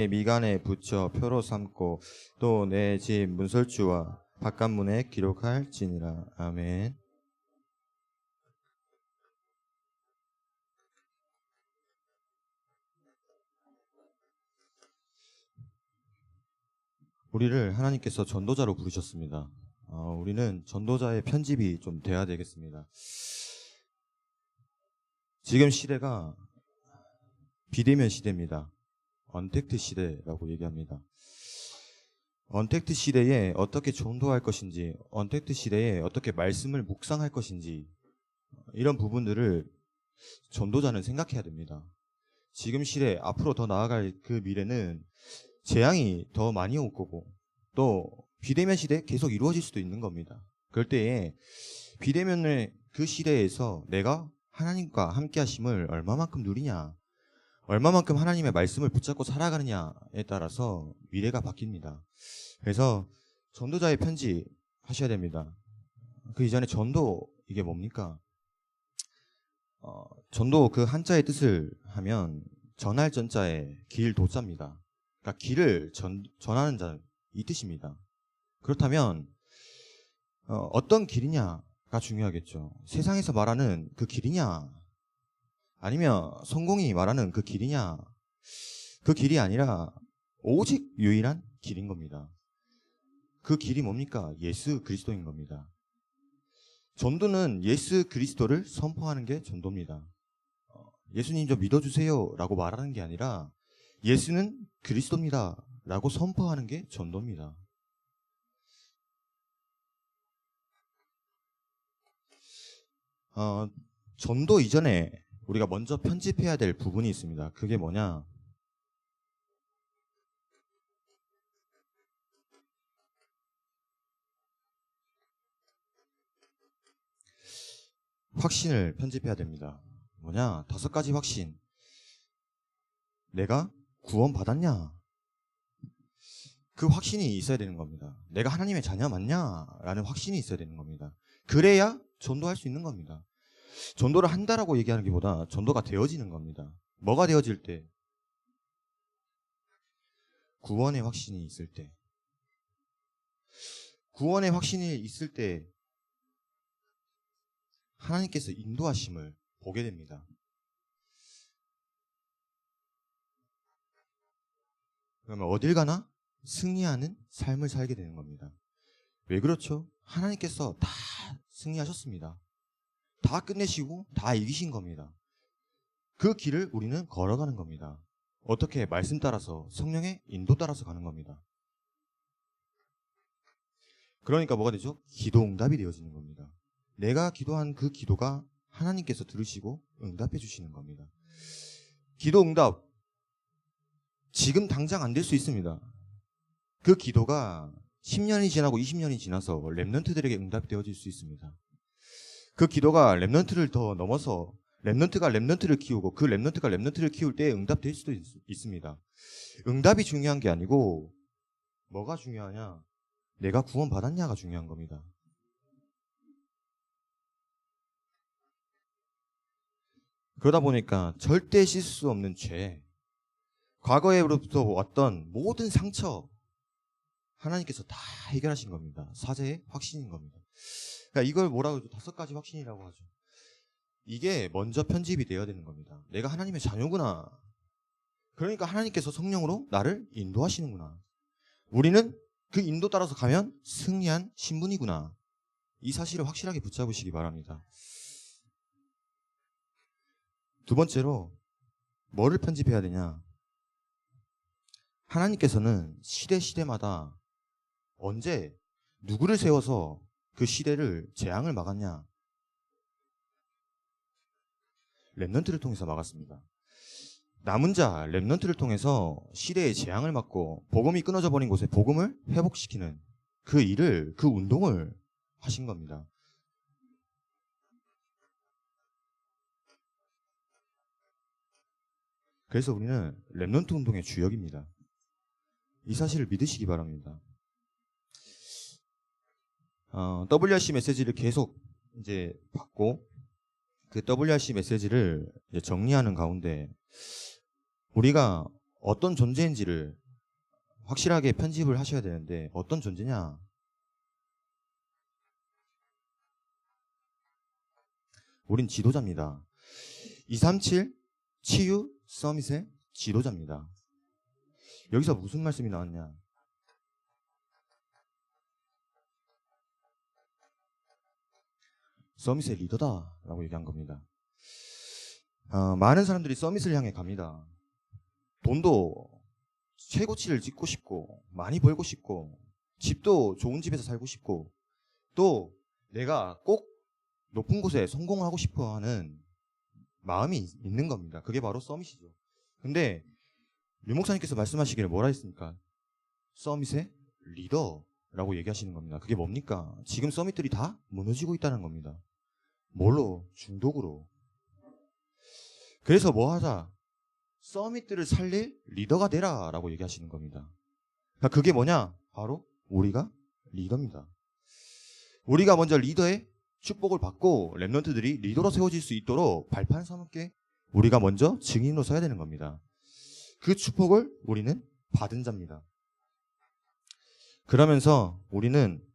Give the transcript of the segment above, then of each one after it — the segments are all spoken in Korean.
미간에 붙여 표로 삼고 또 내 집 문설주와 바깥문에 기록할지니라. 아멘. 우리를 하나님께서 전도자로 부르셨습니다. 우리는 전도자의 편집이 좀 돼야 되겠습니다. 지금 시대가 비대면 시대입니다. 언택트 시대라고 얘기합니다. 언택트 시대에 어떻게 전도할 것인지, 언택트 시대에 어떻게 말씀을 묵상할 것인지, 이런 부분들을 전도자는 생각해야 됩니다. 지금 시대, 앞으로 더 나아갈 그 미래는 재앙이 더 많이 올 거고, 또 비대면 시대 계속 이루어질 수도 있는 겁니다. 그럴 때에 비대면의 그 시대에서 내가 하나님과 함께 하심을 얼마만큼 누리냐, 얼마만큼 하나님의 말씀을 붙잡고 살아가느냐에 따라서 미래가 바뀝니다. 그래서 전도자의 편지 하셔야 됩니다. 그 이전에 전도, 이게 뭡니까? 전도 그 한자의 뜻을 하면 전할 전자에 길 도자입니다. 그러니까 길을 전하는 자, 이 뜻입니다. 그렇다면 어떤 길이냐가 중요하겠죠. 세상에서 말하는 그 길이냐, 아니면 성공이 말하는 그 길이냐, 그 길이 아니라 오직 유일한 길인 겁니다. 그 길이 뭡니까? 예수 그리스도인 겁니다. 전도는 예수 그리스도를 선포하는 게 전도입니다. 예수님 저 믿어주세요 라고 말하는 게 아니라 예수는 그리스도입니다 라고 선포하는 게 전도입니다. 전도 이전에 우리가 먼저 편집해야 될 부분이 있습니다. 그게 뭐냐? 확신을 편집해야 됩니다. 뭐냐? 5가지 확신. 내가 구원 받았냐? 그 확신이 있어야 되는 겁니다. 내가 하나님의 자녀 맞냐? 라는 확신이 있어야 되는 겁니다. 그래야 전도할 수 있는 겁니다. 전도를 한다라고 얘기하는 게 보다 전도가 되어지는 겁니다. 뭐가 되어질 때? 구원의 확신이 있을 때. 구원의 확신이 있을 때 하나님께서 인도하심을 보게 됩니다. 그러면 어딜 가나 승리하는 삶을 살게 되는 겁니다. 왜 그렇죠? 하나님께서 다 승리하셨습니다. 다 끝내시고 다 이기신 겁니다. 그 길을 우리는 걸어가는 겁니다. 어떻게? 말씀 따라서, 성령의 인도 따라서 가는 겁니다. 그러니까 뭐가 되죠? 기도 응답이 되어지는 겁니다. 내가 기도한 그 기도가 하나님께서 들으시고 응답해 주시는 겁니다. 기도 응답, 지금 당장 안 될 수 있습니다. 그 기도가 10년이 지나고 20년이 지나서 렘넌트들에게 응답이 되어질 수 있습니다. 그 기도가 렘넌트를 더 넘어서 렘넌트가 렘넌트를 키우고 그 렘넌트가 렘넌트를 키울 때 응답될 수도 있습니다. 응답이 중요한 게 아니고 뭐가 중요하냐? 내가 구원받았냐가 중요한 겁니다. 그러다 보니까 절대 씻을 수 없는 죄, 과거에로부터 왔던 모든 상처, 하나님께서 다 해결하신 겁니다. 사죄의 확신인 겁니다. 그러니까 이걸 뭐라고 하죠? 5가지 확신이라고 하죠. 이게 먼저 편집이 되어야 되는 겁니다. 내가 하나님의 자녀구나. 그러니까 하나님께서 성령으로 나를 인도하시는구나. 우리는 그 인도 따라서 가면 승리한 신분이구나. 이 사실을 확실하게 붙잡으시기 바랍니다. 두 번째로 뭐를 편집해야 되냐? 하나님께서는 시대마다 언제 누구를 세워서 그 시대를 재앙을 막았냐? 렘넌트를 통해서 막았습니다. 남은 자 렘넌트를 통해서 시대의 재앙을 막고 복음이 끊어져 버린 곳에 복음을 회복시키는 그 일을, 그 운동을 하신 겁니다. 그래서 우리는 렘넌트 운동의 주역입니다. 이 사실을 믿으시기 바랍니다. WRC 메시지를 계속 이제 받고 그 WRC 메시지를 이제 정리하는 가운데 우리가 어떤 존재인지를 확실하게 편집을 하셔야 되는데 어떤 존재냐? 우린 지도자입니다. 237 치유 서밋의 지도자입니다. 여기서 무슨 말씀이 나왔냐? 서밋의 리더다라고 얘기한 겁니다. 많은 사람들이 서밋을 향해 갑니다. 돈도 최고치를 찍고 싶고 많이 벌고 싶고 집도 좋은 집에서 살고 싶고 또 내가 꼭 높은 곳에 성공하고 싶어 하는 마음이 있는 겁니다. 그게 바로 서밋이죠. 근데 류 목사님께서 말씀하시기를 뭐라 했습니까? 서밋의 리더라고 얘기하시는 겁니다. 그게 뭡니까? 지금 서밋들이 다 무너지고 있다는 겁니다. 뭘로? 중독으로. 그래서 뭐 하자? 서밋들을 살릴 리더가 되라 라고 얘기하시는 겁니다. 그러니까 그게 뭐냐? 바로 우리가 리더입니다. 우리가 먼저 리더의 축복을 받고 랩런트들이 리더로 세워질 수 있도록 발판 삼게 우리가 먼저 증인으로 서야 되는 겁니다. 그 축복을 우리는 받은 자입니다. 그러면서 우리는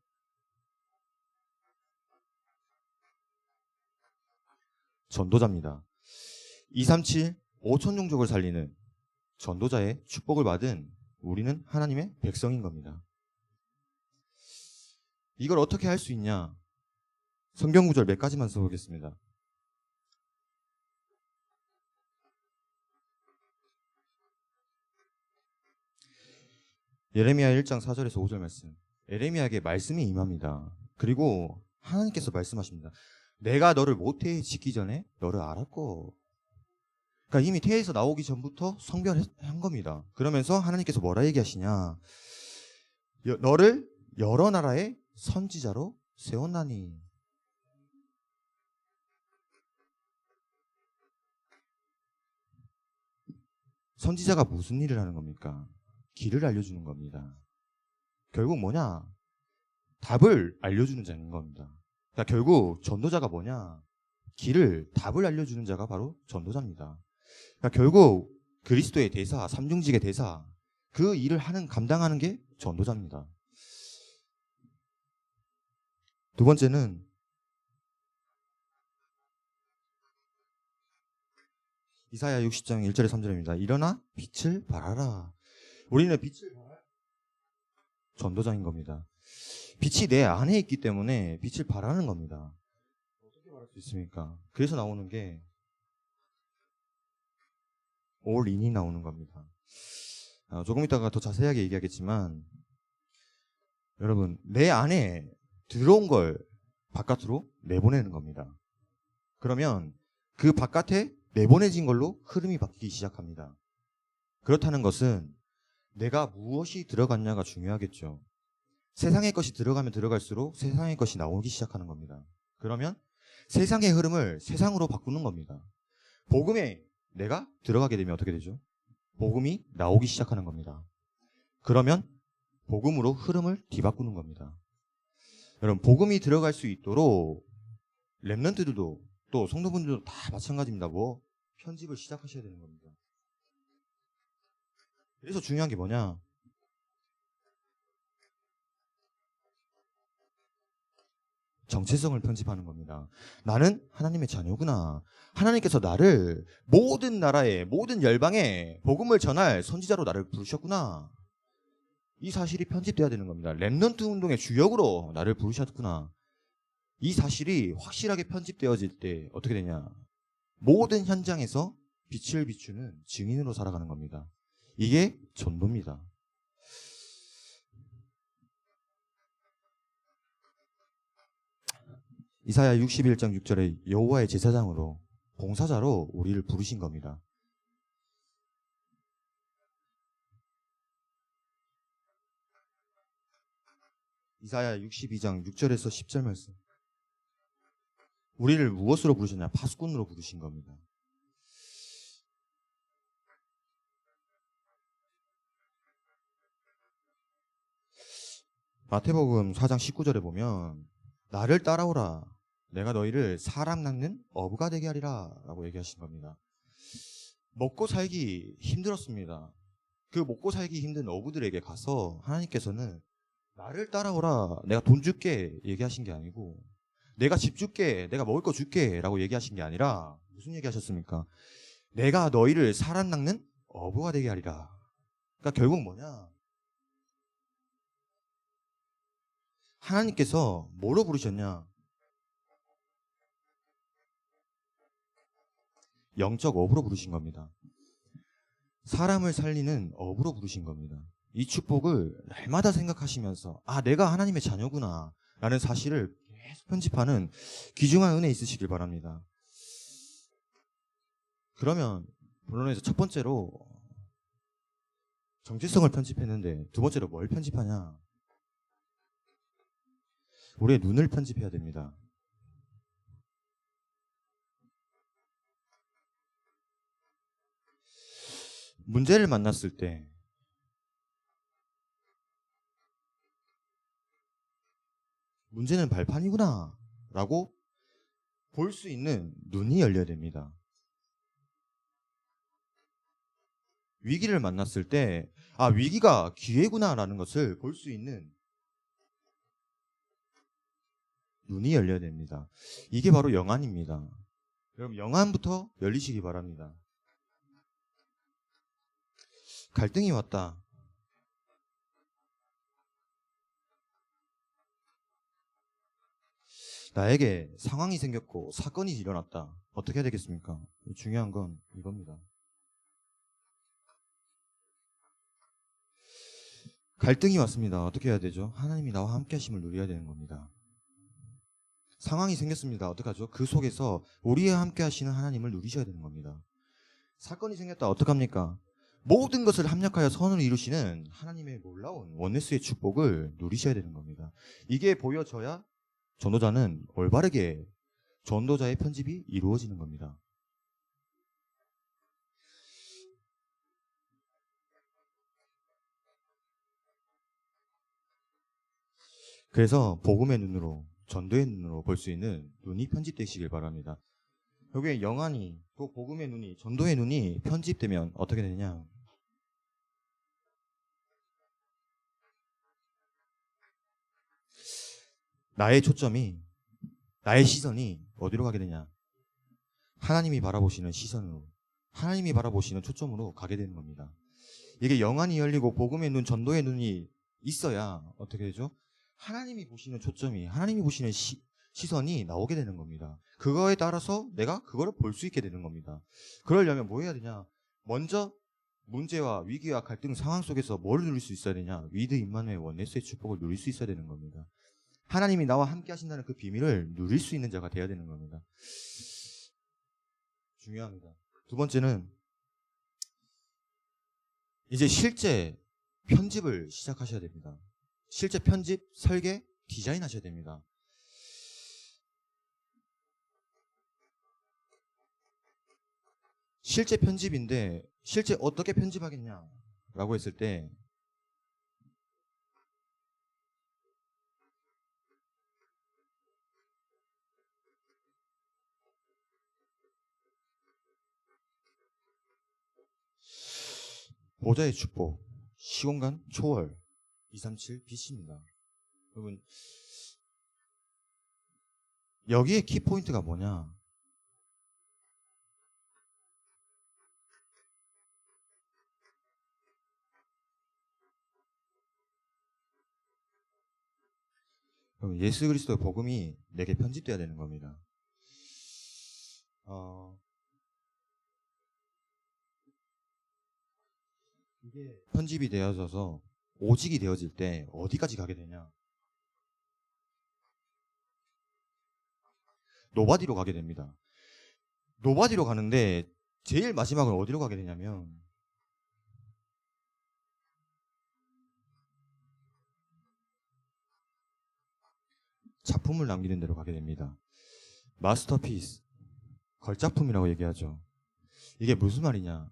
전도자입니다. 237 5천 종족을 살리는 전도자의 축복을 받은 우리는 하나님의 백성인 겁니다. 이걸 어떻게 할 수 있냐? 성경 구절 몇 가지만 써보겠습니다. 예레미야 1장 4절에서 5절 말씀. 예레미야에게 말씀이 임합니다. 그리고 하나님께서 말씀하십니다. 내가 너를 모태에 짓기 전에 너를 알았고. 그러니까 이미 태에서 나오기 전부터 성별한 겁니다. 그러면서 하나님께서 뭐라 얘기하시냐? 너를 여러 나라의 선지자로 세웠나니. 선지자가 무슨 일을 하는 겁니까? 길을 알려주는 겁니다. 결국 뭐냐? 답을 알려주는 자인 겁니다. 그러니까 결국 전도자가 뭐냐? 답을 알려주는 자가 바로 전도자입니다. 그러니까 결국 그리스도의 대사, 삼중직의 대사, 그 일을 감당하는 게 전도자입니다. 두 번째는 이사야 60장 1절에 3절입니다. 일어나 빛을 발하라. 우리는 빛을 발할 전도자인 겁니다. 빛이 내 안에 있기 때문에 빛을 발하는 겁니다. 어떻게 발할 수 있습니까? 그래서 나오는 게 all in이 나오는 겁니다. 조금 이따가 더 자세하게 얘기하겠지만 여러분 내 안에 들어온 걸 바깥으로 내보내는 겁니다. 그러면 그 바깥에 내보내진 걸로 흐름이 바뀌기 시작합니다. 그렇다는 것은 내가 무엇이 들어갔냐가 중요하겠죠. 세상의 것이 들어가면 들어갈수록 세상의 것이 나오기 시작하는 겁니다. 그러면 세상의 흐름을 세상으로 바꾸는 겁니다. 복음에 내가 들어가게 되면 어떻게 되죠? 복음이 나오기 시작하는 겁니다. 그러면 복음으로 흐름을 뒤바꾸는 겁니다. 여러분 복음이 들어갈 수 있도록 랩런트들도 또 성도분들도 다 마찬가지입니다. 편집을 시작하셔야 되는 겁니다. 그래서 중요한 게 뭐냐? 정체성을 편집하는 겁니다. 나는 하나님의 자녀구나. 하나님께서 나를 모든 나라에 모든 열방에 복음을 전할 선지자로 나를 부르셨구나. 이 사실이 편집돼야 되는 겁니다. 랩런트 운동의 주역으로 나를 부르셨구나. 이 사실이 확실하게 편집되어질 때 어떻게 되냐? 모든 현장에서 빛을 비추는 증인으로 살아가는 겁니다. 이게 전도입니다. 이사야 61장 6절에 여호와의 제사장으로 봉사자로 우리를 부르신 겁니다. 이사야 62장 6절에서 10절 말씀. 우리를 무엇으로 부르셨냐? 파수꾼으로 부르신 겁니다. 마태복음 4장 19절에 보면 나를 따라오라. 내가 너희를 사람 낚는 어부가 되게 하리라 라고 얘기하신 겁니다. 먹고 살기 힘들었습니다. 그 먹고 살기 힘든 어부들에게 가서 하나님께서는 나를 따라오라, 내가 돈 줄게 얘기하신 게 아니고, 내가 집 줄게, 내가 먹을 거 줄게 라고 얘기하신 게 아니라 무슨 얘기하셨습니까? 내가 너희를 살아 낚는 어부가 되게 하리라. 그러니까 결국 뭐냐, 하나님께서 뭐로 부르셨냐, 영적 어부로 부르신 겁니다. 사람을 살리는 어부로 부르신 겁니다. 이 축복을 날마다 생각하시면서 내가 하나님의 자녀구나 라는 사실을 계속 편집하는 귀중한 은혜 있으시길 바랍니다. 그러면 본론에서 첫 번째로 정체성을 편집했는데 두 번째로 뭘 편집하냐? 우리의 눈을 편집해야 됩니다. 문제를 만났을 때 문제는 발판이구나 라고 볼 수 있는 눈이 열려야 됩니다. 위기를 만났을 때 위기가 기회구나 라는 것을 볼 수 있는 눈이 열려야 됩니다. 이게 바로 영안입니다. 여러분, 영안부터 열리시기 바랍니다. 갈등이 왔다. 나에게 상황이 생겼고 사건이 일어났다. 어떻게 해야 되겠습니까? 중요한 건 이겁니다. 갈등이 왔습니다. 어떻게 해야 되죠? 하나님이 나와 함께 하심을 누려야 되는 겁니다. 상황이 생겼습니다. 어떡하죠? 그 속에서 우리와 함께 하시는 하나님을 누리셔야 되는 겁니다. 사건이 생겼다. 어떡합니까? 모든 것을 합력하여 선을 이루시는 하나님의 놀라운 원네스의 축복을 누리셔야 되는 겁니다. 이게 보여져야 전도자는 올바르게 전도자의 편집이 이루어지는 겁니다. 그래서 복음의 눈으로, 전도의 눈으로 볼 수 있는 눈이 편집되시길 바랍니다. 여기에 영안이, 또 복음의 눈이, 전도의 눈이 편집되면 어떻게 되냐? 나의 초점이, 나의 시선이 어디로 가게 되냐? 하나님이 바라보시는 시선으로, 하나님이 바라보시는 초점으로 가게 되는 겁니다. 이게 영안이 열리고 복음의 눈, 전도의 눈이 있어야 어떻게 되죠? 하나님이 보시는 초점이, 하나님이 보시는 시선이 나오게 되는 겁니다. 그거에 따라서 내가 그거를 볼 수 있게 되는 겁니다. 그러려면 뭐 해야 되냐? 먼저 문제와 위기와 갈등 상황 속에서 뭘 누릴 수 있어야 되냐? 위드 임마누엘 원네스의 축복을 누릴 수 있어야 되는 겁니다. 하나님이 나와 함께 하신다는 그 비밀을 누릴 수 있는 자가 되어야 되는 겁니다. 중요합니다. 두 번째는 이제 실제 편집을 시작하셔야 됩니다. 실제 편집, 설계, 디자인 하셔야 됩니다. 실제 편집인데 실제 어떻게 편집하겠냐라고 했을 때 보좌의 축복, 시공간 초월, 237 BC입니다. 여러분, 여기에 키포인트가 뭐냐? 예수 그리스도의 복음이 내게 편집돼야 되는 겁니다. 이게 편집이 되어져서 오직이 되어질 때 어디까지 가게 되냐? 노바디로 가게 됩니다. 노바디로 가는데 제일 마지막은 어디로 가게 되냐면 작품을 남기는 데로 가게 됩니다. 마스터피스, 걸작품이라고 얘기하죠. 이게 무슨 말이냐?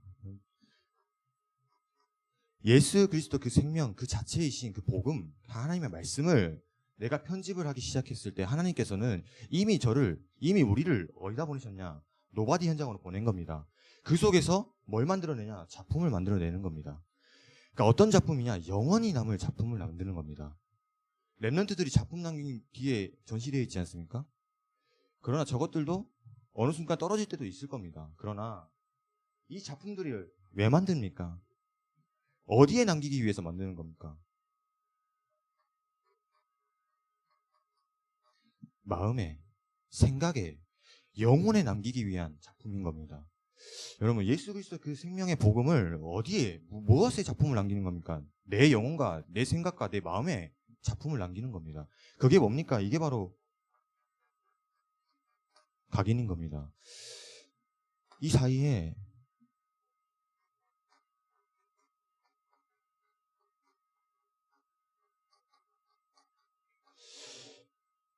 예수 그리스도 그 생명 그 자체이신 그 복음, 하나님의 말씀을 내가 편집을 하기 시작했을 때 하나님께서는 이미 우리를 어디다 보내셨냐? 노바디 현장으로 보낸 겁니다. 그 속에서 뭘 만들어내냐? 작품을 만들어내는 겁니다. 그러니까 어떤 작품이냐? 영원히 남을 작품을 만드는 겁니다. 랩런트들이 작품 남긴 뒤에 전시되어 있지 않습니까? 그러나 저것들도 어느 순간 떨어질 때도 있을 겁니다. 그러나 이 작품들을 왜 만듭니까? 어디에 남기기 위해서 만드는 겁니까? 마음에, 생각에, 영혼에 남기기 위한 작품인 겁니다. 여러분, 예수 그리스도 그 생명의 복음을 어디에, 무엇에 작품을 남기는 겁니까? 내 영혼과 내 생각과 내 마음에 작품을 남기는 겁니다. 그게 뭡니까? 이게 바로 각인인 겁니다. 이 사이에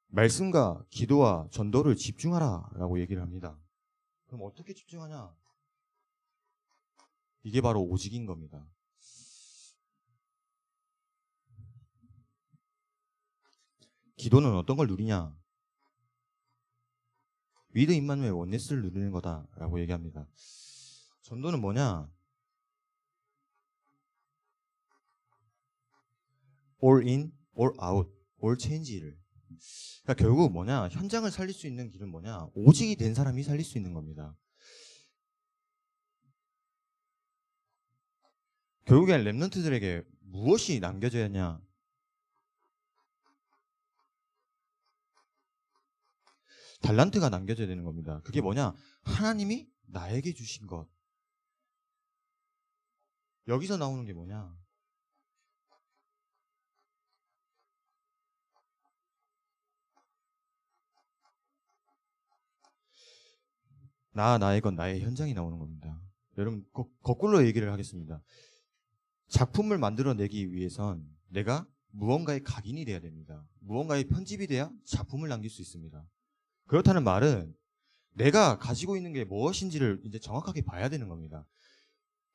말씀과 기도와 전도를 집중하라라고 얘기를 합니다. 그럼 어떻게 집중하냐? 이게 바로 오직인 겁니다. 기도는 어떤 걸 누리냐? 위드 임마누엘 원네스를 누리는 거다라고 얘기합니다. 전도는 뭐냐? all in, all out, all change를. 그러니까 결국 뭐냐? 현장을 살릴 수 있는 길은 뭐냐? 오직이 된 사람이 살릴 수 있는 겁니다. 결국엔 랩런트들에게 무엇이 남겨져야 하냐? 달란트가 남겨져야 되는 겁니다. 그게 뭐냐? 하나님이 나에게 주신 것. 여기서 나오는 게 뭐냐? 나의 것, 나의 현장이 나오는 겁니다. 여러분, 거꾸로 얘기를 하겠습니다. 작품을 만들어내기 위해선 내가 무언가의 각인이 돼야 됩니다. 무언가의 편집이 돼야 작품을 남길 수 있습니다. 그렇다는 말은 내가 가지고 있는 게 무엇인지를 이제 정확하게 봐야 되는 겁니다.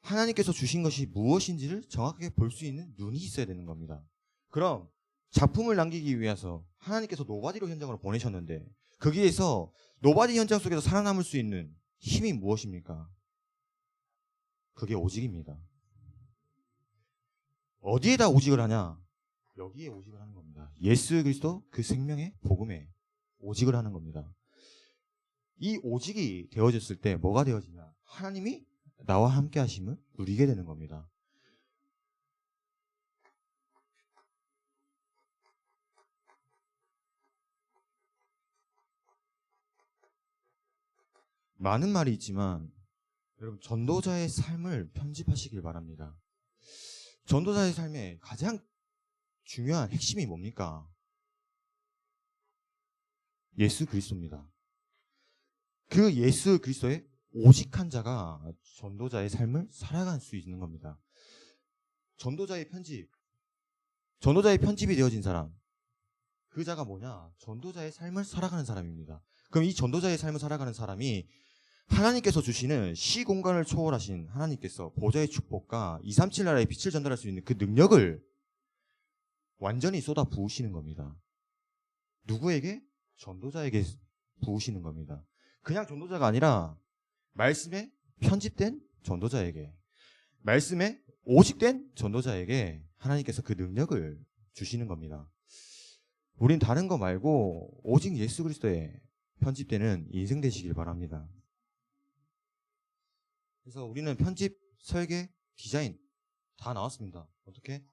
하나님께서 주신 것이 무엇인지를 정확하게 볼 수 있는 눈이 있어야 되는 겁니다. 그럼 작품을 남기기 위해서 하나님께서 노바디로 현장으로 보내셨는데 거기에서 노바디 현장 속에서 살아남을 수 있는 힘이 무엇입니까? 그게 오직입니다. 어디에다 오직을 하냐? 여기에 오직을 하는 겁니다. 예수 그리스도 그 생명의 복음에 오직을 하는 겁니다. 이 오직이 되어졌을 때 뭐가 되어지냐? 하나님이 나와 함께 하심을 누리게 되는 겁니다. 많은 말이 있지만 여러분 전도자의 삶을 편집하시길 바랍니다. 전도자의 삶의 가장 중요한 핵심이 뭡니까? 예수 그리스도입니다. 그 예수 그리스도의 오직한 자가 전도자의 삶을 살아갈 수 있는 겁니다. 전도자의 편집이 되어진 사람, 그 자가 뭐냐? 전도자의 삶을 살아가는 사람입니다. 그럼 이 전도자의 삶을 살아가는 사람이 하나님께서 주시는 시공간을 초월하신 하나님께서 보좌의 축복과 237 나라의 빛을 전달할 수 있는 그 능력을 완전히 쏟아 부으시는 겁니다. 누구에게? 전도자에게 부으시는 겁니다. 그냥 전도자가 아니라 말씀에 편집된 전도자에게, 말씀에 오직된 전도자에게 하나님께서 그 능력을 주시는 겁니다. 우린 다른 거 말고 오직 예수 그리스도에 편집되는 인생 되시길 바랍니다. 그래서 우리는 편집, 설계, 디자인 다 나왔습니다. 어떻게?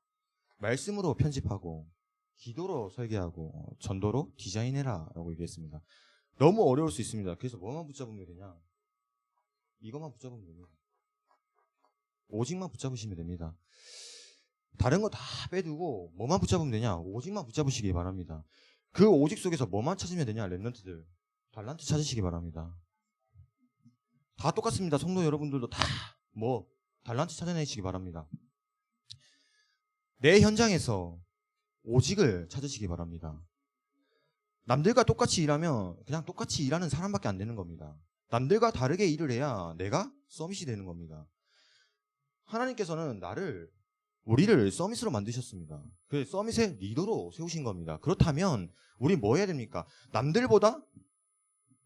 말씀으로 편집하고 기도로 설계하고 전도로 디자인해라 라고 얘기했습니다. 너무 어려울 수 있습니다. 그래서 뭐만 붙잡으면 되냐? 이것만 붙잡으면 됩니다. 오직만 붙잡으시면 됩니다. 다른 거 다 빼두고 뭐만 붙잡으면 되냐? 오직만 붙잡으시기 바랍니다. 그 오직 속에서 뭐만 찾으면 되냐? 랩런트들 달란트 찾으시기 바랍니다. 다 똑같습니다. 성도 여러분들도 다 달란트 찾아내시기 바랍니다. 내 현장에서 오직을 찾으시기 바랍니다. 남들과 똑같이 일하면 그냥 똑같이 일하는 사람밖에 안 되는 겁니다. 남들과 다르게 일을 해야 내가 서밋이 되는 겁니다. 하나님께서는 우리를 서밋으로 만드셨습니다. 그 서밋의 리더로 세우신 겁니다. 그렇다면 우리 뭐 해야 됩니까? 남들보다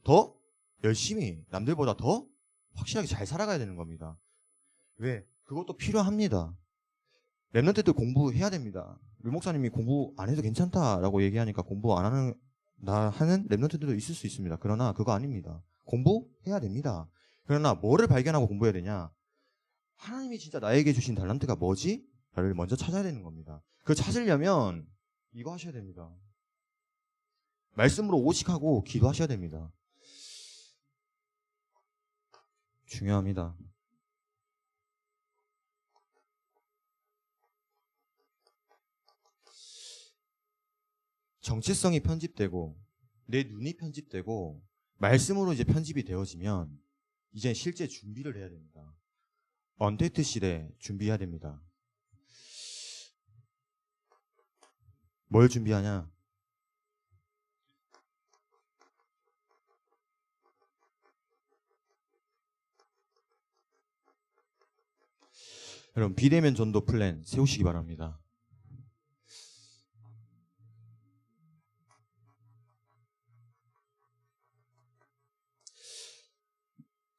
더 열심히, 남들보다 더 확실하게 잘 살아가야 되는 겁니다. 왜? 그것도 필요합니다. 랩런트들 공부해야 됩니다. 류 목사님이 공부 안 해도 괜찮다라고 얘기하니까 공부 안 하는 하는 랩런트들도 있을 수 있습니다. 그러나 그거 아닙니다. 공부해야 됩니다. 그러나 뭐를 발견하고 공부해야 되냐? 하나님이 진짜 나에게 주신 달란트가 뭐지? 를 먼저 찾아야 되는 겁니다. 그걸 찾으려면 이거 하셔야 됩니다. 말씀으로 오직하고 기도하셔야 됩니다. 중요합니다. 정체성이 편집되고 내 눈이 편집되고 말씀으로 이제 편집이 되어지면 이제 실제 준비를 해야 됩니다. 언택트 시대 준비해야 됩니다. 뭘 준비하냐? 여러분 비대면 전도 플랜 세우시기 바랍니다.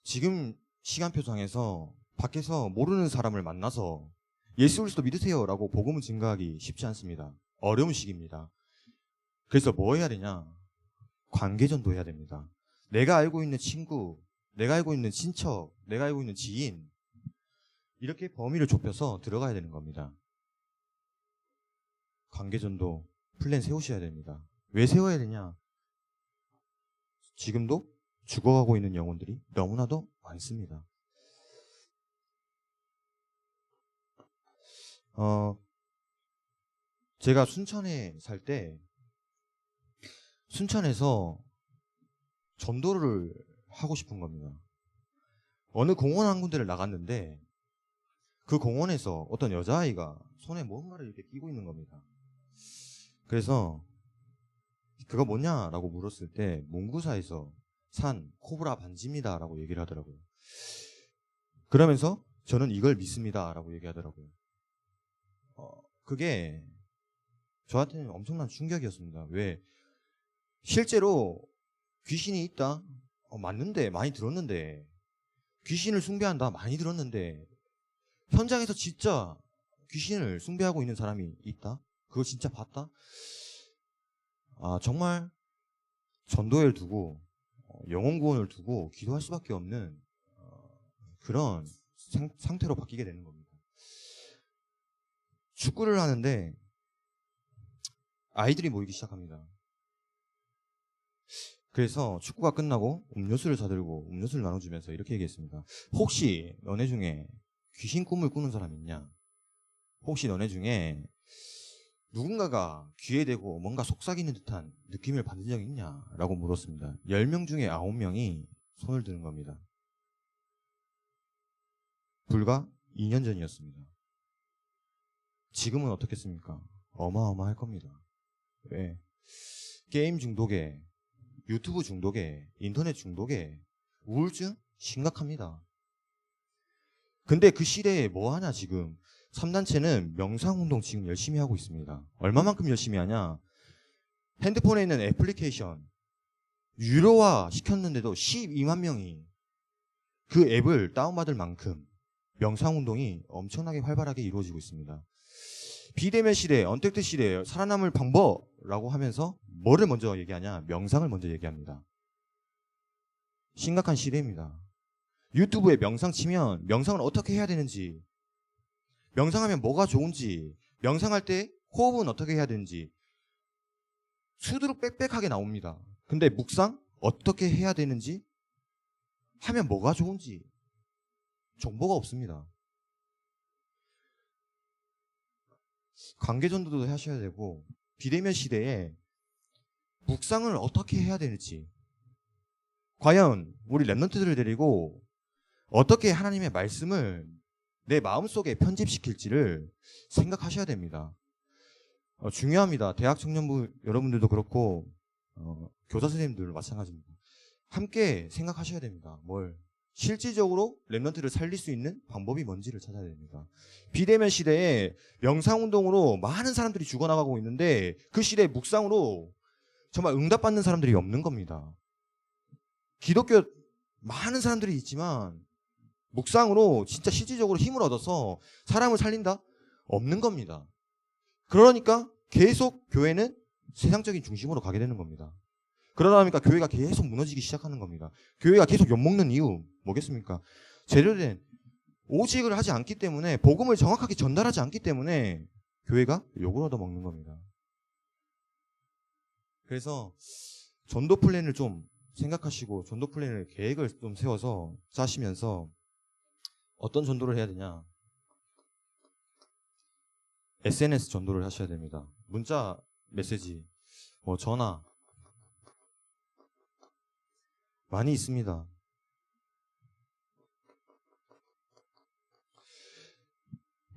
지금 시간표상에서 밖에서 모르는 사람을 만나서 예수 그리스도 믿으세요 라고 복음을 증거하기 쉽지 않습니다. 어려운 시기입니다. 그래서 뭐 해야 되냐? 관계전도 해야 됩니다. 내가 알고 있는 친구, 내가 알고 있는 친척, 내가 알고 있는 지인 이렇게 범위를 좁혀서 들어가야 되는 겁니다. 관계전도 플랜 세우셔야 됩니다. 왜 세워야 되냐? 지금도 죽어가고 있는 영혼들이 너무나도 많습니다. 제가 순천에 살 때 순천에서 전도를 하고 싶은 겁니다. 어느 공원 한 군데를 나갔는데 그 공원에서 어떤 여자아이가 손에 뭔가를 이렇게 끼고 있는 겁니다. 그래서 그거 뭐냐라고 물었을 때 문구사에서 산 코브라 반지입니다 라고 얘기를 하더라고요. 그러면서 저는 이걸 믿습니다 라고 얘기하더라고요. 그게 저한테는 엄청난 충격이었습니다. 왜? 실제로 귀신이 있다? 맞는데 많이 들었는데 귀신을 숭배한다? 많이 들었는데 현장에서 진짜 귀신을 숭배하고 있는 사람이 있다? 그거 진짜 봤다? 정말 전도회를 두고 영혼 구원을 두고 기도할 수밖에 없는 그런 상태로 바뀌게 되는 겁니다. 축구를 하는데 아이들이 모이기 시작합니다. 그래서 축구가 끝나고 음료수를 사들고 음료수를 나눠주면서 이렇게 얘기했습니다. 혹시 너네 중에 귀신 꿈을 꾸는 사람 있냐? 혹시 너네 중에 누군가가 귀에 대고 뭔가 속삭이는 듯한 느낌을 받은 적이 있냐? 라고 물었습니다. 10명 중에 9명이 손을 드는 겁니다. 불과 2년 전이었습니다. 지금은 어떻겠습니까? 어마어마할 겁니다. 왜? 게임 중독에, 유튜브 중독에, 인터넷 중독에 우울증 심각합니다. 근데 그 시대에 뭐 하냐 지금? 3단체는 명상운동 지금 열심히 하고 있습니다. 얼마만큼 열심히 하냐? 핸드폰에 있는 애플리케이션 유료화 시켰는데도 12만 명이 그 앱을 다운받을 만큼 명상운동이 엄청나게 활발하게 이루어지고 있습니다. 비대면 시대, 언택트 시대, 살아남을 방법이라고 하면서 뭐를 먼저 얘기하냐? 명상을 먼저 얘기합니다. 심각한 시대입니다. 유튜브에 명상 치면 명상을 어떻게 해야 되는지, 명상하면 뭐가 좋은지, 명상할 때 호흡은 어떻게 해야 되는지 수두룩 빽빽하게 나옵니다. 근데 묵상 어떻게 해야 되는지, 하면 뭐가 좋은지 정보가 없습니다. 관계전도도 하셔야 되고 비대면 시대에 묵상을 어떻게 해야 되는지, 과연 우리 랩런트들을 데리고 어떻게 하나님의 말씀을 내 마음속에 편집시킬지를 생각하셔야 됩니다. 중요합니다. 대학 청년부 여러분들도 그렇고 교사 선생님들 마찬가지입니다. 함께 생각하셔야 됩니다. 뭘? 실질적으로 랩런트를 살릴 수 있는 방법이 뭔지를 찾아야 됩니다. 비대면 시대에 명상운동으로 많은 사람들이 죽어나가고 있는데 그 시대에 묵상으로 정말 응답받는 사람들이 없는 겁니다. 기독교 많은 사람들이 있지만 묵상으로 진짜 실질적으로 힘을 얻어서 사람을 살린다? 없는 겁니다. 그러니까 계속 교회는 세상적인 중심으로 가게 되는 겁니다. 그러다 보니까 교회가 계속 무너지기 시작하는 겁니다. 교회가 계속 욕먹는 이유 뭐겠습니까? 제대로 된 오직을 하지 않기 때문에, 복음을 정확하게 전달하지 않기 때문에 교회가 욕을 얻어먹는 겁니다. 그래서 전도 플랜을 좀 생각하시고, 전도 플랜을, 계획을 좀 세워서 짜시면서 어떤 전도를 해야 되냐, SNS 전도를 하셔야 됩니다. 문자 메시지, 뭐 전화 많이 있습니다.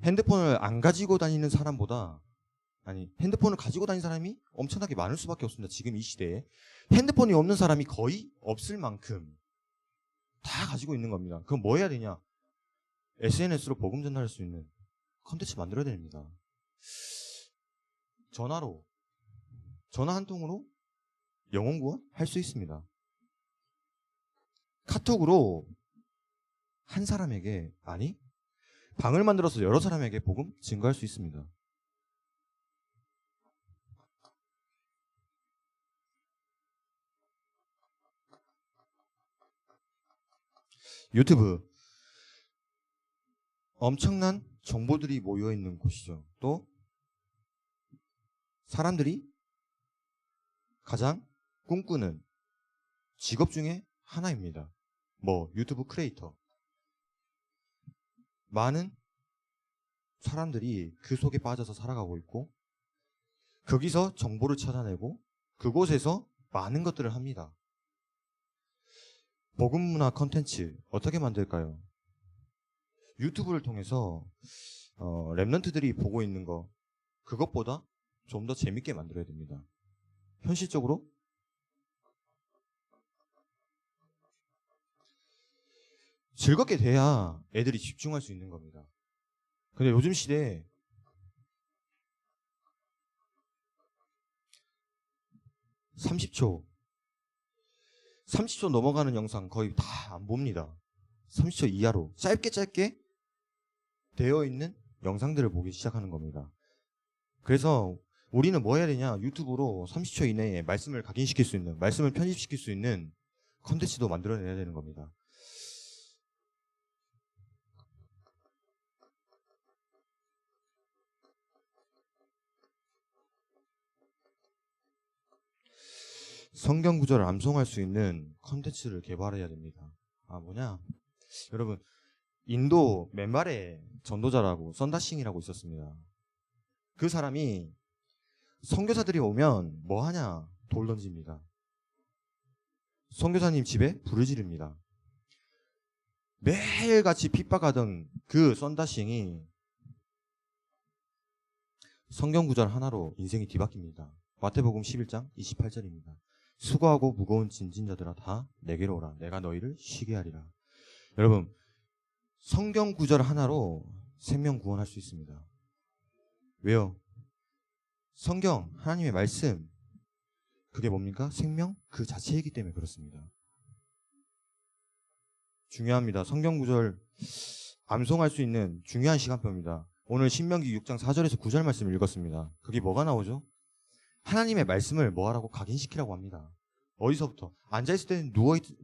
핸드폰을 안 가지고 다니는 사람보다, 아니, 핸드폰을 가지고 다니는 사람이 엄청나게 많을 수밖에 없습니다. 지금 이 시대에 핸드폰이 없는 사람이 거의 없을 만큼 다 가지고 있는 겁니다. 그럼 뭐 해야 되냐? SNS로 복음 전달할 수 있는 컨텐츠 만들어야 됩니다. 전화로, 전화 한 통으로 영혼 구원 할 수 있습니다. 카톡으로 한 사람에게, 아니, 방을 만들어서 여러 사람에게 복음 증거할 수 있습니다. 유튜브, 엄청난 정보들이 모여있는 곳이죠. 또 사람들이 가장 꿈꾸는 직업 중에 하나입니다. 뭐 유튜브 크리에이터. 많은 사람들이 그 속에 빠져서 살아가고 있고, 거기서 정보를 찾아내고 그곳에서 많은 것들을 합니다. 복음 문화 컨텐츠 어떻게 만들까요? 유튜브를 통해서 랩런트들이 보고 있는 거, 그것보다 좀 더 재밌게 만들어야 됩니다. 현실적으로 즐겁게 돼야 애들이 집중할 수 있는 겁니다. 근데 요즘 시대에 30초 넘어가는 영상 거의 다 안 봅니다. 30초 이하로 짧게 되어 있는 영상들을 보기 시작하는 겁니다. 그래서 우리는 뭐 해야 되냐? 유튜브로 30초 이내에 말씀을 각인시킬 수 있는, 말씀을 편집시킬 수 있는 컨텐츠도 만들어내야 되는 겁니다. 성경 구절을 암송할 수 있는 컨텐츠를 개발해야 됩니다. 뭐냐? 여러분, 인도 맨발의 전도자라고 썬다싱이라고 있었습니다. 그 사람이 선교사들이 오면 뭐 하냐? 돌 던집니다. 선교사님 집에 불을 지릅니다. 매일같이 핍박하던 그 썬다싱이 성경 구절 하나로 인생이 뒤바뀝니다. 마태복음 11장 28절입니다. 수고하고 무거운 짐진 자들아 다 내게로 오라. 내가 너희를 쉬게 하리라. 여러분, 성경 구절 하나로 생명 구원할 수 있습니다. 왜요? 성경, 하나님의 말씀, 그게 뭡니까? 생명 그 자체이기 때문에 그렇습니다. 중요합니다. 성경 구절 암송할 수 있는 중요한 시간표입니다. 오늘 신명기 6장 4절에서 9절 말씀을 읽었습니다. 그게 뭐가 나오죠? 하나님의 말씀을 뭐 하라고? 각인시키라고 합니다. 어디서부터? 앉아있을 때는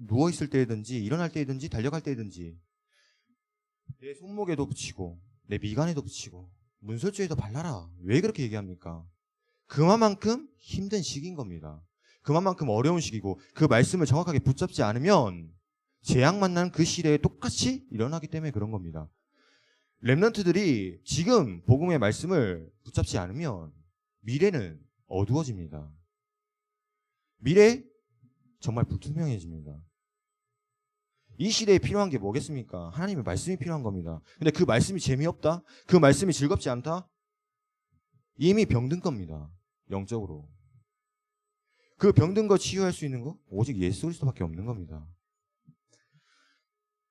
누워있을 때든지, 일어날 때든지, 달려갈 때든지, 내 손목에도 붙이고 내 미간에도 붙이고 문설주에도 발라라. 왜 그렇게 얘기합니까? 그만큼 힘든 시기인 겁니다. 그만큼 어려운 시기고, 그 말씀을 정확하게 붙잡지 않으면 재앙 만나는 그 시대에 똑같이 일어나기 때문에 그런 겁니다. 랩런트들이 지금 복음의 말씀을 붙잡지 않으면 미래는 어두워집니다. 미래 정말 불투명해집니다. 이 시대에 필요한 게 뭐겠습니까? 하나님의 말씀이 필요한 겁니다. 근데 그 말씀이 재미없다? 그 말씀이 즐겁지 않다? 이미 병든 겁니다. 영적으로. 그 병든 거 치유할 수 있는 거 오직 예수 그리스도밖에 없는 겁니다.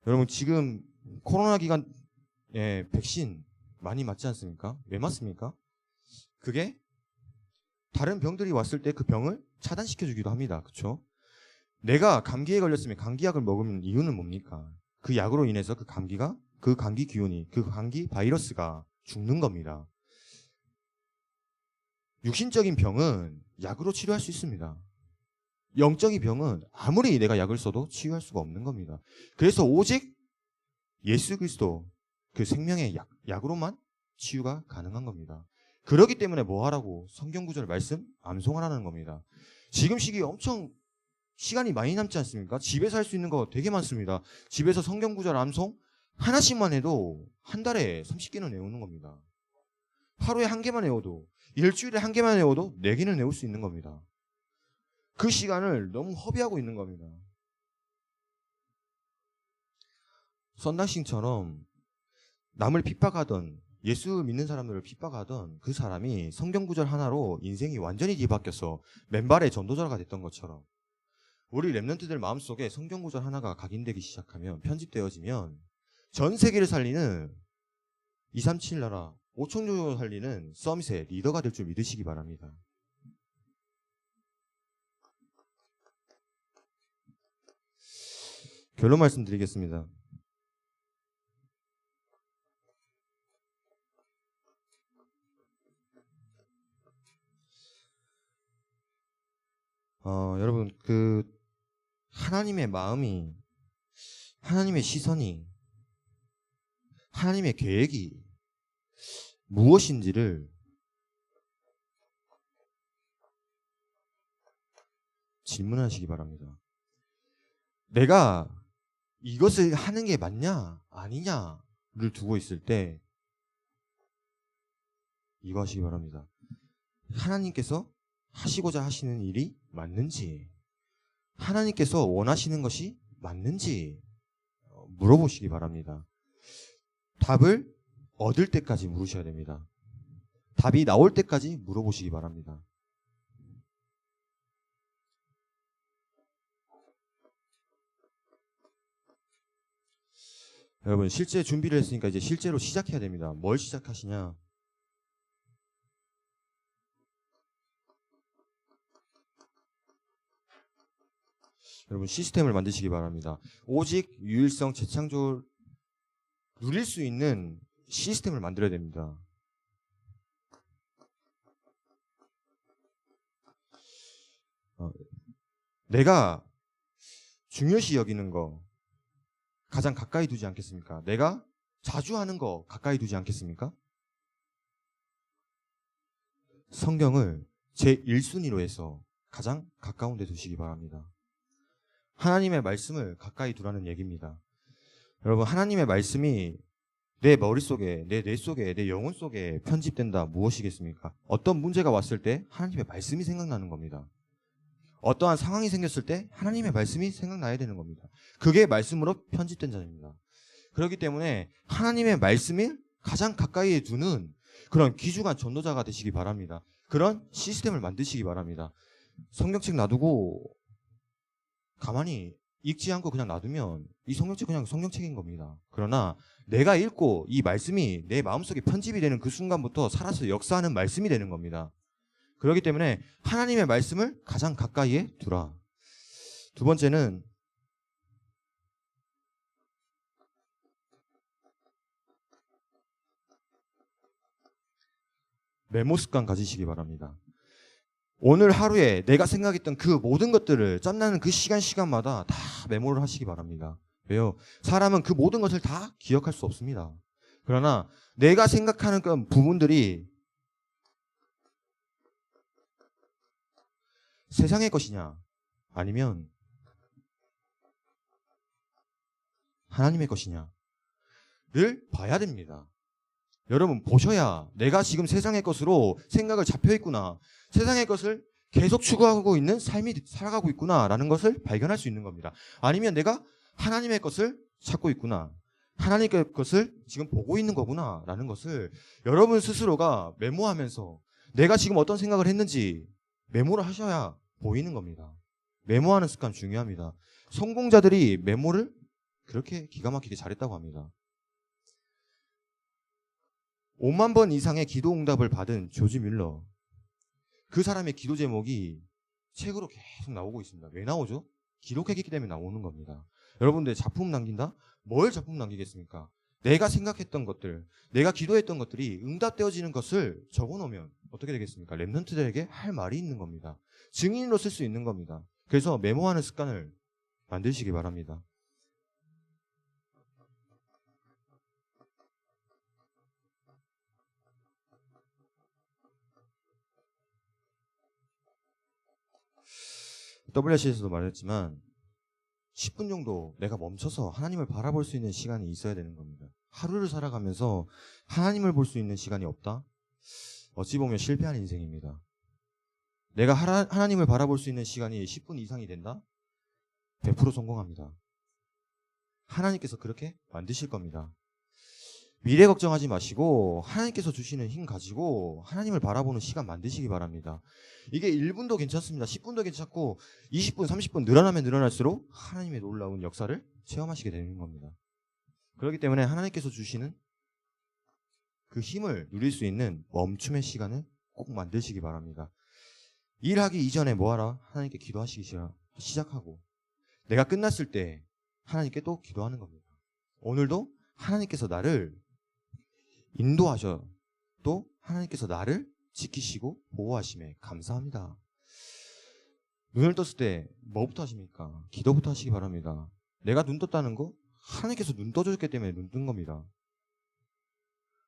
여러분, 지금 코로나 기간에 백신 많이 맞지 않습니까? 왜 맞습니까? 그게 다른 병들이 왔을 때 그 병을 차단시켜주기도 합니다. 그렇죠? 내가 감기에 걸렸으면 감기약을 먹으면 이유는 뭡니까? 그 약으로 인해서 그 감기 기운이, 그 감기 바이러스가 죽는 겁니다. 육신적인 병은 약으로 치료할 수 있습니다. 영적인 병은 아무리 내가 약을 써도 치유할 수가 없는 겁니다. 그래서 오직 예수 그리스도 그 생명의 약으로만 치유가 가능한 겁니다. 그렇기 때문에 뭐 하라고? 성경 구절 말씀 암송하라는 겁니다. 지금 시기 엄청 시간이 많이 남지 않습니까? 집에서 할 수 있는 거 되게 많습니다. 집에서 성경 구절 암송 하나씩만 해도 한 달에 30개는 외우는 겁니다. 하루에 한 개만 외워도, 일주일에 한 개만 외워도 4개는 외울 수 있는 겁니다. 그 시간을 너무 허비하고 있는 겁니다. 선당신처럼 남을 핍박하던, 예수 믿는 사람들을 핍박하던 그 사람이 성경 구절 하나로 인생이 완전히 뒤바뀌어서 맨발의 전도자가 됐던 것처럼, 우리 랩런트들 마음속에 성경 구절 하나가 각인되기 시작하면, 편집되어지면 전 세계를 살리는 237 나라 5천 조 살리는 서밋의 리더가 될 줄 믿으시기 바랍니다. 결론 말씀드리겠습니다. 여러분, 하나님의 마음이, 하나님의 시선이, 하나님의 계획이 무엇인지를 질문하시기 바랍니다. 내가 이것을 하는 게 맞냐, 아니냐를 두고 있을 때 이거 하시기 바랍니다. 하나님께서 하시고자 하시는 일이 맞는지, 하나님께서 원하시는 것이 맞는지 물어보시기 바랍니다. 답을 얻을 때까지 물으셔야 됩니다. 답이 나올 때까지 물어보시기 바랍니다. 여러분, 실제 준비를 했으니까 이제 실제로 시작해야 됩니다. 뭘 시작하시냐? 여러분, 시스템을 만드시기 바랍니다. 오직 유일성 재창조를 누릴 수 있는 시스템을 만들어야 됩니다. 내가 중요시 여기는 거 가장 가까이 두지 않겠습니까? 내가 자주 하는 거 가까이 두지 않겠습니까? 성경을 제1순위로 해서 가장 가까운 데 두시기 바랍니다. 하나님의 말씀을 가까이 두라는 얘기입니다. 여러분, 하나님의 말씀이 내 머릿속에, 내 뇌 속에, 내 영혼 속에 편집된다 무엇이겠습니까? 어떤 문제가 왔을 때 하나님의 말씀이 생각나는 겁니다. 어떠한 상황이 생겼을 때 하나님의 말씀이 생각나야 되는 겁니다. 그게 말씀으로 편집된 자입니다. 그렇기 때문에 하나님의 말씀을 가장 가까이에 두는 그런 귀중한 전도자가 되시기 바랍니다. 그런 시스템을 만드시기 바랍니다. 성경책 놔두고 가만히 읽지 않고 그냥 놔두면 이 성경책 그냥 성경책인 겁니다. 그러나 내가 읽고 이 말씀이 내 마음속에 편집이 되는 그 순간부터 살아서 역사하는 말씀이 되는 겁니다. 그렇기 때문에 하나님의 말씀을 가장 가까이에 두라. 두 번째는 메모 습관 가지시기 바랍니다. 오늘 하루에 내가 생각했던 그 모든 것들을 짬나는 그 시간마다 다 메모를 하시기 바랍니다. 왜요? 사람은 그 모든 것을 다 기억할 수 없습니다. 그러나 내가 생각하는 그 부분들이 세상의 것이냐 아니면 하나님의 것이냐를 봐야 됩니다. 여러분, 보셔야 내가 지금 세상의 것으로 생각을 잡혀있구나, 세상의 것을 계속 추구하고 있는 삶이 살아가고 있구나라는 것을 발견할 수 있는 겁니다. 아니면 내가 하나님의 것을 찾고 있구나, 하나님의 것을 지금 보고 있는 거구나라는 것을 여러분 스스로가 메모하면서 내가 지금 어떤 생각을 했는지 메모를 하셔야 보이는 겁니다. 메모하는 습관 중요합니다. 성공자들이 메모를 그렇게 기가 막히게 잘했다고 합니다. 5만 번 이상의 기도 응답을 받은 조지 뮬러, 그 사람의 기도 제목이 책으로 계속 나오고 있습니다. 왜 나오죠? 기록했기 때문에 나오는 겁니다. 여러분들 작품 남긴다? 뭘 작품 남기겠습니까? 내가 생각했던 것들, 내가 기도했던 것들이 응답되어지는 것을 적어놓으면 어떻게 되겠습니까? 랩런트들에게 할 말이 있는 겁니다. 증인으로 쓸 수 있는 겁니다. 그래서 메모하는 습관을 만드시기 바랍니다. WC에서도 말했지만 10분 정도 내가 멈춰서 하나님을 바라볼 수 있는 시간이 있어야 되는 겁니다. 하루를 살아가면서 하나님을 볼 수 있는 시간이 없다? 어찌 보면 실패한 인생입니다. 내가 하나님을 바라볼 수 있는 시간이 10분 이상이 된다? 100% 성공합니다. 하나님께서 그렇게 만드실 겁니다. 미래 걱정하지 마시고 하나님께서 주시는 힘 가지고 하나님을 바라보는 시간 만드시기 바랍니다. 이게 1분도 괜찮습니다. 10분도 괜찮고 20분, 30분 늘어나면 늘어날수록 하나님의 놀라운 역사를 체험하시게 되는 겁니다. 그렇기 때문에 하나님께서 주시는 그 힘을 누릴 수 있는 멈춤의 시간을 꼭 만드시기 바랍니다. 일하기 이전에 뭐하라? 하나님께 기도하시기 시작하고 내가 끝났을 때 하나님께 또 기도하는 겁니다. 오늘도 하나님께서 나를 인도하셔 또 하나님께서 나를 지키시고 보호하심에 감사합니다. 눈을 떴을 때 뭐부터 하십니까? 기도부터 하시기 바랍니다. 내가 눈 떴다는 거 하나님께서 눈 떠줬기 때문에 눈 뜬 겁니다.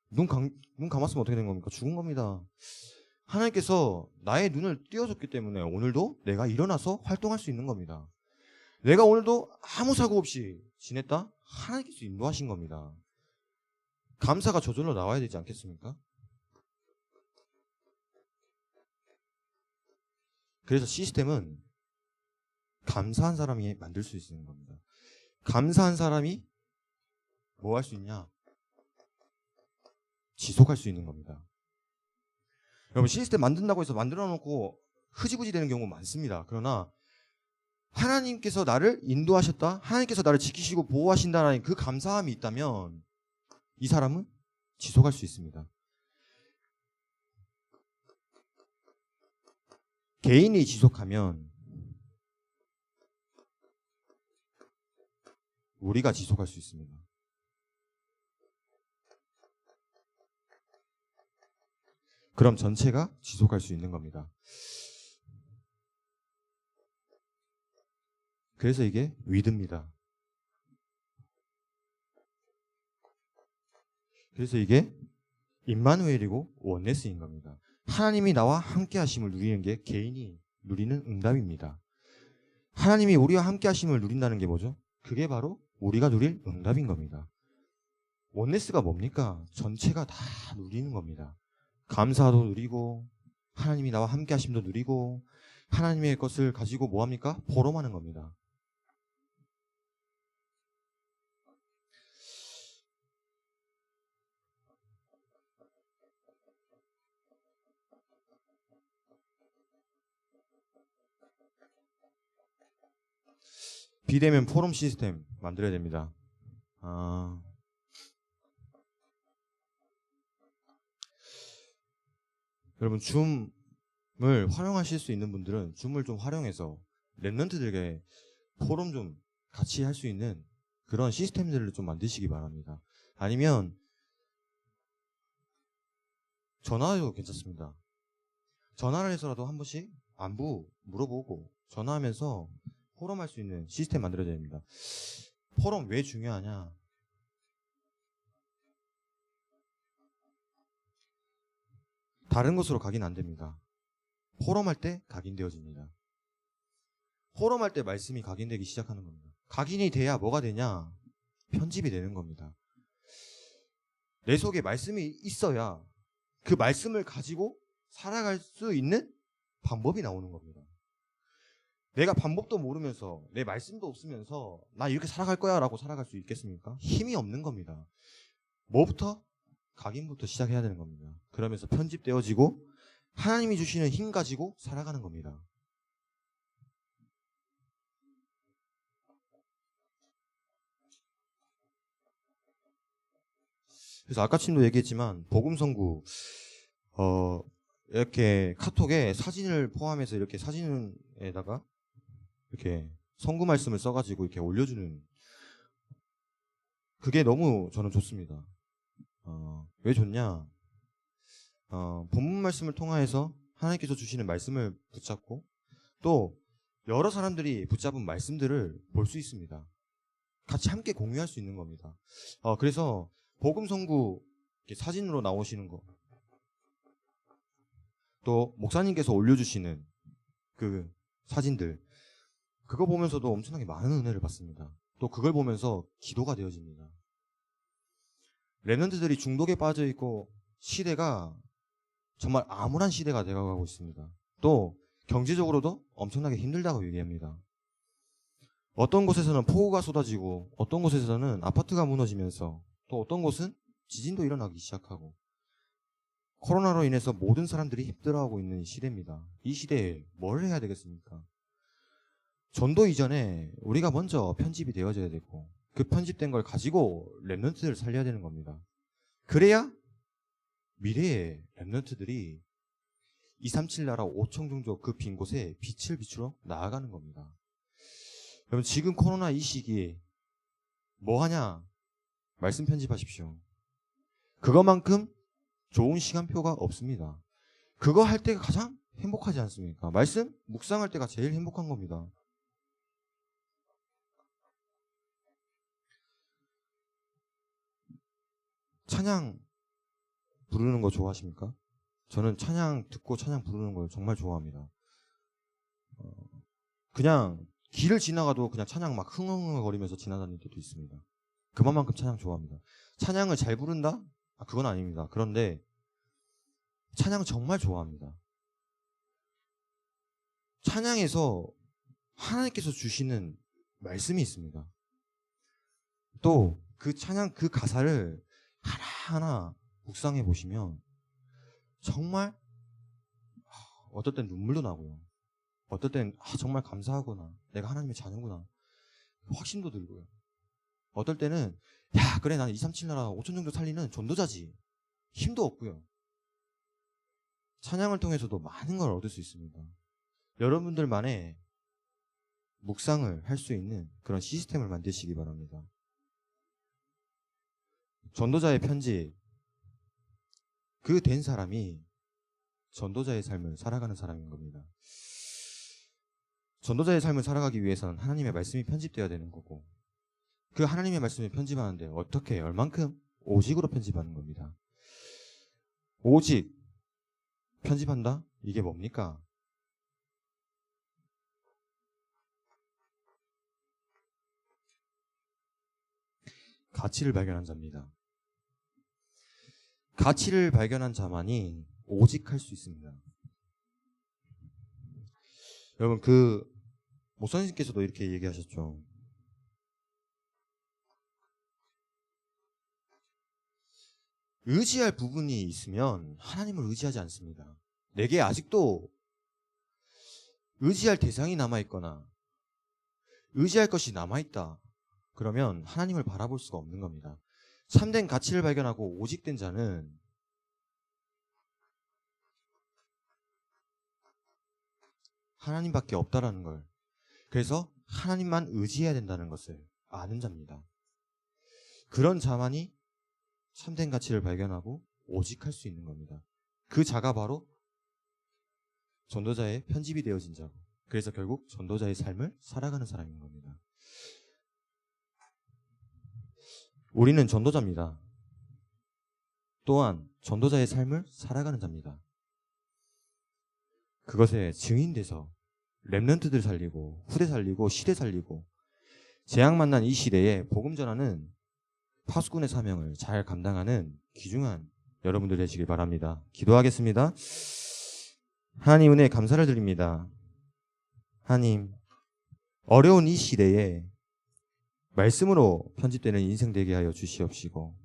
눈 감았으면 어떻게 된 겁니까? 죽은 겁니다. 하나님께서 나의 눈을 띄워줬기 때문에 오늘도 내가 일어나서 활동할 수 있는 겁니다. 내가 오늘도 아무 사고 없이 지냈다? 하나님께서 인도하신 겁니다. 감사가 저절로 나와야 되지 않겠습니까? 그래서 시스템은 감사한 사람이 만들 수 있는 겁니다. 감사한 사람이 뭐 할 수 있냐? 지속할 수 있는 겁니다. 여러분 시스템 만든다고 해서 만들어 놓고 흐지부지 되는 경우 많습니다. 그러나 하나님께서 나를 인도하셨다, 하나님께서 나를 지키시고 보호하신다는 그 감사함이 있다면 이 사람은 지속할 수 있습니다. 개인이 지속하면 우리가 지속할 수 있습니다. 그럼 전체가 지속할 수 있는 겁니다. 그래서 이게 위드입니다. 그래서 이게 임마누엘이고 원네스인 겁니다. 하나님이 나와 함께 하심을 누리는 게 개인이 누리는 응답입니다. 하나님이 우리와 함께 하심을 누린다는 게 뭐죠? 그게 바로 우리가 누릴 응답인 겁니다. 원네스가 뭡니까? 전체가 다 누리는 겁니다. 감사도 누리고 하나님이 나와 함께 하심도 누리고 하나님의 것을 가지고 뭐합니까? 보람하는 겁니다. 비대면 포럼 시스템 만들어야 됩니다. 여러분 줌을 활용하실 수 있는 분들은 줌을 좀 활용해서 랩런트들에게 포럼 좀 같이 할 수 있는 그런 시스템들을 좀 만드시기 바랍니다. 아니면 전화도 괜찮습니다. 전화를 해서라도 한 번씩 안부 물어보고 전화하면서 포럼할 수 있는 시스템 만들어야 됩니다. 포럼 왜 중요하냐? 다른 곳으로 각인 안 됩니다. 포럼할 때 각인되어집니다. 포럼할 때 말씀이 각인되기 시작하는 겁니다. 각인이 돼야 뭐가 되냐? 편집이 되는 겁니다. 내 속에 말씀이 있어야 그 말씀을 가지고 살아갈 수 있는 방법이 나오는 겁니다. 내가 방법도 모르면서 내 말씀도 없으면서 나 이렇게 살아갈 거야 라고 살아갈 수 있겠습니까? 힘이 없는 겁니다. 뭐부터? 각인부터 시작해야 되는 겁니다. 그러면서 편집되어지고 하나님이 주시는 힘 가지고 살아가는 겁니다. 그래서 아까 침도 얘기했지만 복음성구 이렇게 카톡에 사진을 포함해서 이렇게 사진에다가 이렇게 성구 말씀을 써가지고 이렇게 올려주는 그게 너무 저는 좋습니다. 왜 좋냐? 본문 말씀을 통하여서 하나님께서 주시는 말씀을 붙잡고 또 여러 사람들이 붙잡은 말씀들을 볼 수 있습니다. 같이 함께 공유할 수 있는 겁니다. 그래서 복음 선구 사진으로 나오시는 거, 또 목사님께서 올려주시는 그 사진들, 그거 보면서도 엄청나게 많은 은혜를 받습니다. 또 그걸 보면서 기도가 되어집니다. 렘넌트들이 중독에 빠져 있고 시대가 정말 암울한 시대가 되어가고 있습니다. 또 경제적으로도 엄청나게 힘들다고 얘기합니다. 어떤 곳에서는 폭우가 쏟아지고 어떤 곳에서는 아파트가 무너지면서 또 어떤 곳은 지진도 일어나기 시작하고 코로나로 인해서 모든 사람들이 힘들어하고 있는 시대입니다. 이 시대에 뭘 해야 되겠습니까? 전도 이전에 우리가 먼저 편집이 되어져야 되고 그 편집된 걸 가지고 렘넌트들을 살려야 되는 겁니다. 그래야 미래의 렘넌트들이 237 나라 5천 종족 그 빈 곳에 빛을 비추러 나아가는 겁니다. 여러분 지금 코로나 이 시기에 뭐 하냐? 말씀 편집하십시오. 그것만큼 좋은 시간표가 없습니다. 그거 할 때가 가장 행복하지 않습니까? 말씀 묵상할 때가 제일 행복한 겁니다. 찬양 부르는 거 좋아하십니까? 저는 찬양 듣고 찬양 부르는 걸 정말 좋아합니다. 그냥 길을 지나가도 그냥 찬양 막 흥흥거리면서 지나다닐 때도 있습니다. 그만큼 찬양 좋아합니다. 찬양을 잘 부른다? 그건 아닙니다. 그런데 찬양 정말 좋아합니다. 찬양에서 하나님께서 주시는 말씀이 있습니다. 또 그 찬양 그 가사를 하나하나 묵상해 보시면 정말 어떨 땐 눈물도 나고요. 어떨 땐 정말 감사하구나. 내가 하나님의 자녀구나. 확신도 들고요. 어떨 때는 야 그래 나는 237 나라 5천 정도 살리는 전도자지. 힘도 없고요. 찬양을 통해서도 많은 걸 얻을 수 있습니다. 여러분들만의 묵상을 할 수 있는 그런 시스템을 만드시기 바랍니다. 전도자의 편지, 그 된 사람이 전도자의 삶을 살아가는 사람인 겁니다. 전도자의 삶을 살아가기 위해서는 하나님의 말씀이 편집되어야 되는 거고 그 하나님의 말씀을 편집하는데 어떻게 얼만큼? 오직으로 편집하는 겁니다. 오직 편집한다? 이게 뭡니까? 가치를 발견한 자입니다. 가치를 발견한 자만이 오직할 수 있습니다. 여러분 그 목사님께서도 이렇게 얘기하셨죠. 의지할 부분이 있으면 하나님을 의지하지 않습니다. 내게 아직도 의지할 대상이 남아있거나 의지할 것이 남아있다. 그러면 하나님을 바라볼 수가 없는 겁니다. 참된 가치를 발견하고 오직된 자는 하나님밖에 없다라는 걸, 그래서 하나님만 의지해야 된다는 것을 아는 자입니다. 그런 자만이 참된 가치를 발견하고 오직할 수 있는 겁니다. 그 자가 바로 전도자의 편집이 되어진 자고, 그래서 결국 전도자의 삶을 살아가는 사람인 겁니다. 우리는 전도자입니다. 또한 전도자의 삶을 살아가는 자입니다. 그것에 증인돼서 렘넌트들 살리고 후대 살리고 시대 살리고 재앙 만난 이 시대에 복음 전하는 파수꾼의 사명을 잘 감당하는 귀중한 여러분들 되시길 바랍니다. 기도하겠습니다. 하나님 은혜에 감사를 드립니다. 하나님 어려운 이 시대에 말씀으로 편집되는 인생 되게 하여 주시옵시고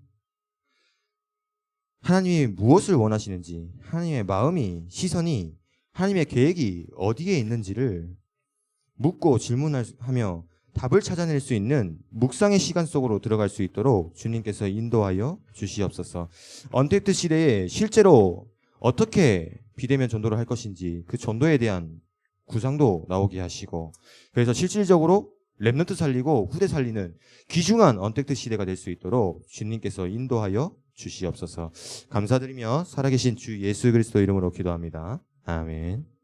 하나님이 무엇을 원하시는지, 하나님의 마음이, 시선이, 하나님의 계획이 어디에 있는지를 묻고 질문하며 답을 찾아낼 수 있는 묵상의 시간 속으로 들어갈 수 있도록 주님께서 인도하여 주시옵소서. 언택트 시대에 실제로 어떻게 비대면 전도를 할 것인지 그 전도에 대한 구상도 나오게 하시고, 그래서 실질적으로 렘넌트 살리고 후대 살리는 귀중한 언택트 시대가 될 수 있도록 주님께서 인도하여 주시옵소서. 감사드리며 살아계신 주 예수 그리스도 이름으로 기도합니다. 아멘.